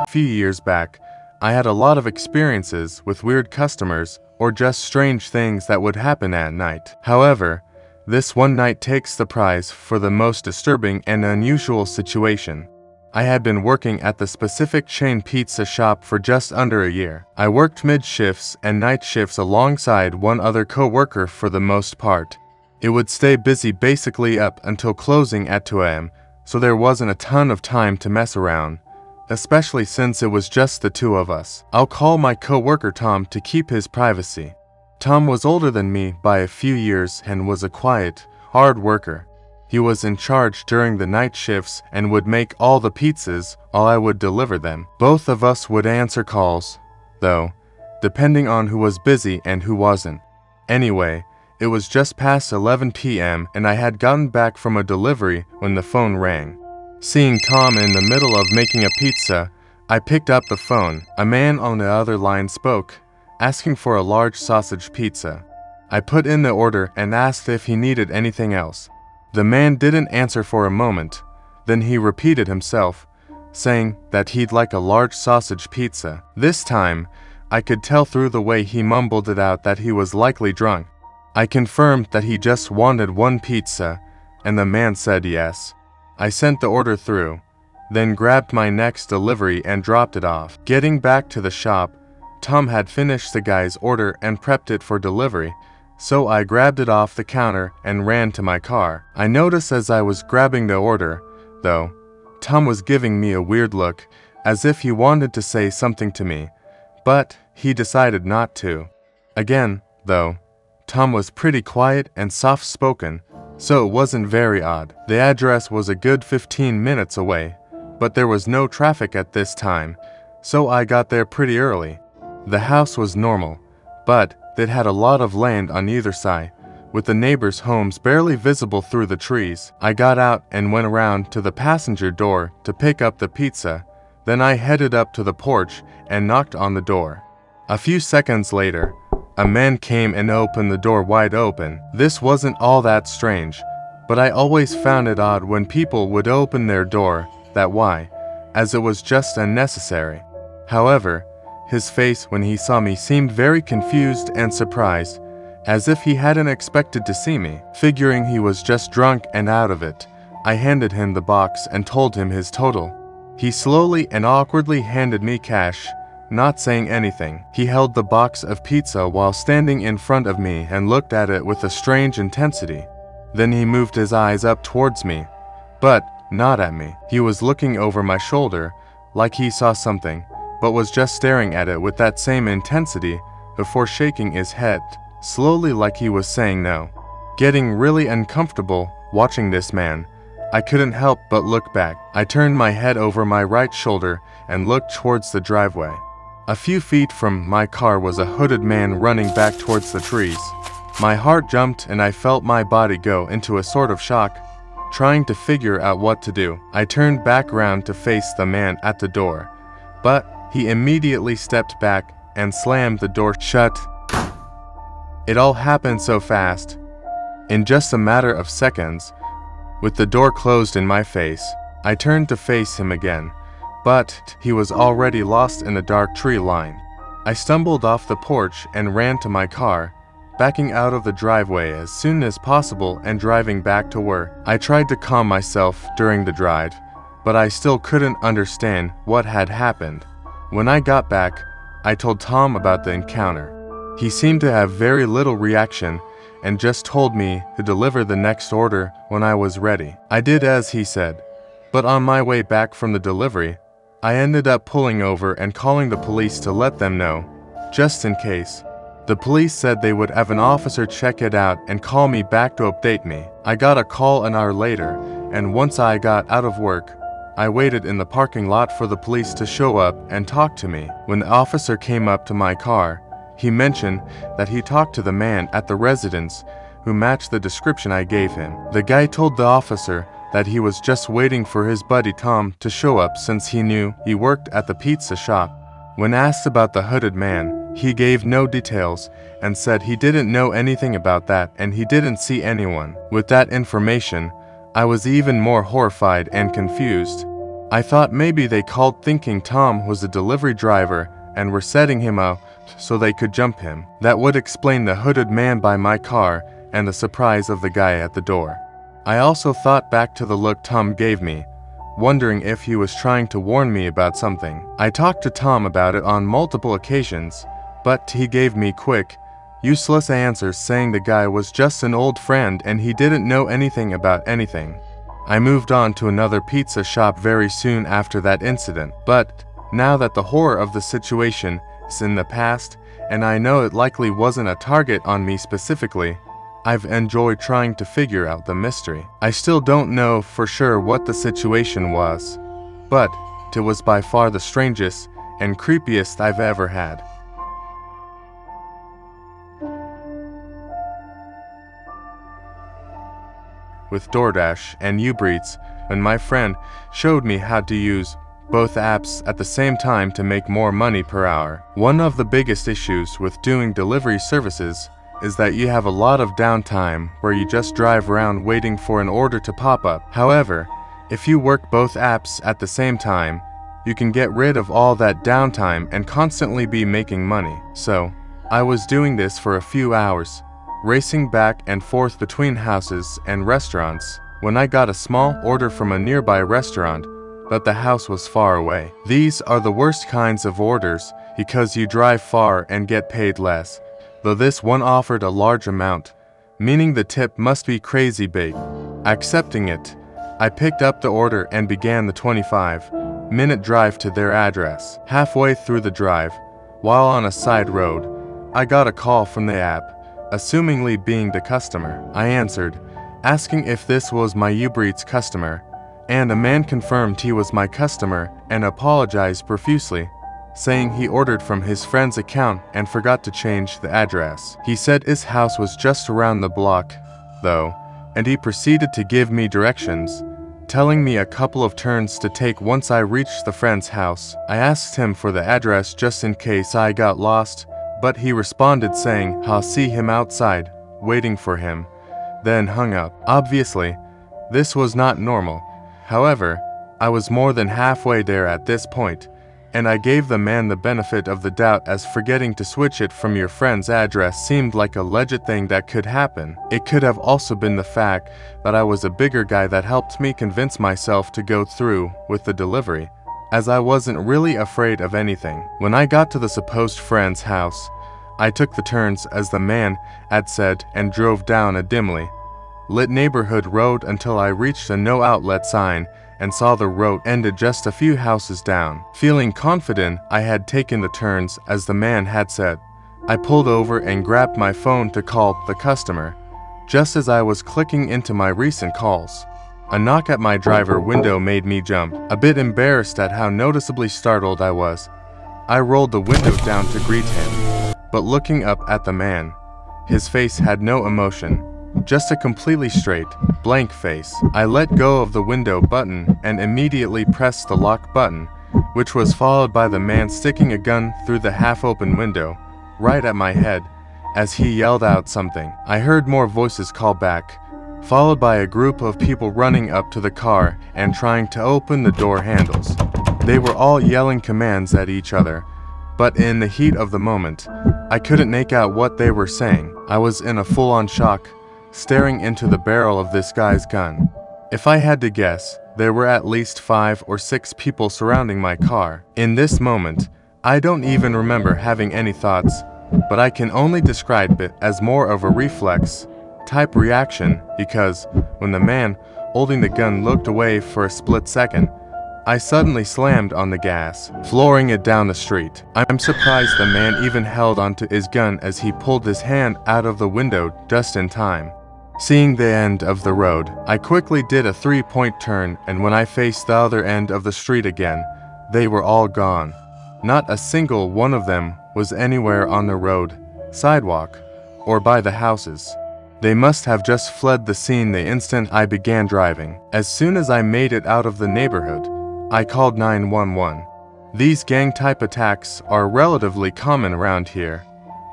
few years back, I had a lot of experiences with weird customers or just strange things that would happen at night. However, this one night takes the prize for the most disturbing and unusual situation. I had been working at the specific chain pizza shop for just under a year. I worked mid-shifts and night shifts alongside one other co-worker for the most part. It would stay busy basically up until closing at 2 a.m., so there wasn't a ton of time to mess around, especially since it was just the two of us. I'll call my co-worker Tom to keep his privacy. Tom was older than me by a few years and was a quiet, hard worker. He was in charge during the night shifts and would make all the pizzas while I would deliver them. Both of us would answer calls, though, depending on who was busy and who wasn't. Anyway, it was just past 11 p.m. and I had gotten back from a delivery when the phone rang. Seeing Tom in the middle of making a pizza, I picked up the phone. A man on the other line spoke, asking for a large sausage pizza. I put in the order and asked if he needed anything else. The man didn't answer for a moment. Then he repeated himself, saying that he'd like a large sausage pizza. This time, I could tell through the way he mumbled it out that he was likely drunk. I confirmed that he just wanted one pizza, and the man said yes. I sent the order through, then grabbed my next delivery and dropped it off. Getting back to the shop, Tom had finished the guy's order and prepped it for delivery, so I grabbed it off the counter and ran to my car. I noticed as I was grabbing the order, though, Tom was giving me a weird look, as if he wanted to say something to me, but he decided not to. Again, though, Tom was pretty quiet and soft-spoken, so it wasn't very odd. The address was a good 15 minutes away, but there was no traffic at this time, so I got there pretty early. The house was normal, but it had a lot of land on either side, with the neighbors' homes barely visible through the trees. I got out and went around to the passenger door to pick up the pizza. Then I headed up to the porch and knocked on the door. A few seconds later, a man came and opened the door wide open. This wasn't all that strange, but I always found it odd when people would open their door that wide, as it was just unnecessary. However, his face when he saw me seemed very confused and surprised, as if he hadn't expected to see me. Figuring he was just drunk and out of it, I handed him the box and told him his total. He slowly and awkwardly handed me cash, not saying anything. He held the box of pizza while standing in front of me and looked at it with a strange intensity. Then he moved his eyes up towards me, but not at me. He was looking over my shoulder, like he saw something, but was just staring at it with that same intensity before shaking his head, slowly like he was saying no. Getting really uncomfortable watching this man, I couldn't help but look back. I turned my head over my right shoulder and looked towards the driveway. A few feet from my car was a hooded man running back towards the trees. My heart jumped and I felt my body go into a sort of shock, trying to figure out what to do. I turned back around to face the man at the door, but he immediately stepped back and slammed the door shut. It all happened so fast. In just a matter of seconds, with the door closed in my face, I turned to face him again, but he was already lost in a dark tree line. I stumbled off the porch and ran to my car, backing out of the driveway as soon as possible and driving back to work. I tried to calm myself during the drive, but I still couldn't understand what had happened. When I got back, I told Tom about the encounter. He seemed to have very little reaction and just told me to deliver the next order when I was ready. I did as he said, but on my way back from the delivery, I ended up pulling over and calling the police to let them know, just in case. The police said they would have an officer check it out and call me back to update me. I got a call an hour later, and once I got out of work, I waited in the parking lot for the police to show up and talk to me. When the officer came up to my car, he mentioned that he talked to the man at the residence who matched the description I gave him. The guy told the officer that he was just waiting for his buddy Tom to show up since he knew he worked at the pizza shop. When asked about the hooded man, he gave no details and said he didn't know anything about that and he didn't see anyone. With that information, I was even more horrified and confused. I thought maybe they called thinking Tom was a delivery driver and were setting him up so they could jump him. That would explain the hooded man by my car and the surprise of the guy at the door. I also thought back to the look Tom gave me, wondering if he was trying to warn me about something. I talked to Tom about it on multiple occasions, but he gave me quick, useless answers saying the guy was just an old friend and he didn't know anything about anything. I moved on to another pizza shop very soon after that incident, but now that the horror of the situation is in the past and I know it likely wasn't a target on me specifically, I've enjoyed trying to figure out the mystery. I still don't know for sure what the situation was, but it was by far the strangest and creepiest I've ever had. With DoorDash and Uber Eats, when my friend showed me how to use both apps at the same time to make more money per hour. One of the biggest issues with doing delivery services is that you have a lot of downtime where you just drive around waiting for an order to pop up. However, if you work both apps at the same time, you can get rid of all that downtime and constantly be making money. So, I was doing this for a few hours, racing back and forth between houses and restaurants, when I got a small order from a nearby restaurant, but the house was far away. These are the worst kinds of orders because you drive far and get paid less, though this one offered a large amount, meaning the tip must be crazy big. Accepting it, I picked up the order and began the 25-minute drive to their address. Halfway through the drive, while on a side road, I got a call from the app, assumingly being the customer. I answered, asking if this was my Uber Eats customer, and a man confirmed he was my customer and apologized profusely, saying he ordered from his friend's account and forgot to change the address. He said his house was just around the block, though, and he proceeded to give me directions, telling me a couple of turns to take once I reached the friend's house. I asked him for the address just in case I got lost, but he responded saying I'll see him outside, waiting for him, then hung up. Obviously, this was not normal. However, I was more than halfway there at this point, and I gave the man the benefit of the doubt as forgetting to switch it from your friend's address seemed like a legit thing that could happen. It could have also been the fact that I was a bigger guy that helped me convince myself to go through with the delivery, as I wasn't really afraid of anything. When I got to the supposed friend's house, I took the turns as the man had said and drove down a dimly lit neighborhood road until I reached a no outlet sign and saw the road ended just a few houses down. Feeling confident I had taken the turns as the man had said, I pulled over and grabbed my phone to call the customer, just as I was clicking into my recent calls. A knock at my driver window made me jump. A bit embarrassed at how noticeably startled I was, I rolled the window down to greet him, but looking up at the man, his face had no emotion, just a completely straight, blank face. I let go of the window button and immediately pressed the lock button, which was followed by the man sticking a gun through the half-open window, right at my head, as he yelled out something. I heard more voices call back, followed by a group of people running up to the car and trying to open the door handles. They were all yelling commands at each other, but in the heat of the moment, I couldn't make out what they were saying. I was in a full-on shock, staring into the barrel of this guy's gun. If I had to guess, there were at least 5 or 6 people surrounding my car. In this moment, I don't even remember having any thoughts, but I can only describe it as more of a reflex type reaction because when the man holding the gun looked away for a split second, I suddenly slammed on the gas, flooring it down the street. I'm surprised the man even held onto his gun as he pulled his hand out of the window just in time. Seeing the end of the road, I quickly did a 3-point turn, and when I faced the other end of the street again, they were all gone. Not a single one of them was anywhere on the road, sidewalk, or by the houses. They must have just fled the scene the instant I began driving. As soon as I made it out of the neighborhood, I called 911. These gang-type attacks are relatively common around here,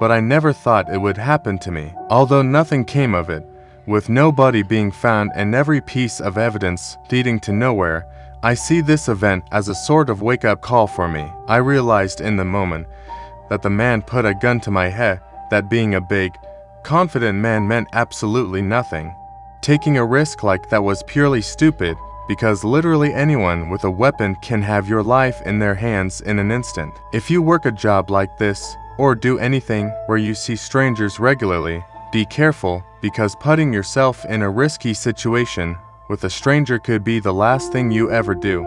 but I never thought it would happen to me. Although nothing came of it, with no body being found and every piece of evidence leading to nowhere, I see this event as a sort of wake-up call for me. I realized in the moment that the man put a gun to my head, that being a big, confident man meant absolutely nothing. Taking a risk like that was purely stupid, because literally anyone with a weapon can have your life in their hands in an instant. If you work a job like this, or do anything where you see strangers regularly, be careful, because putting yourself in a risky situation with a stranger could be the last thing you ever do.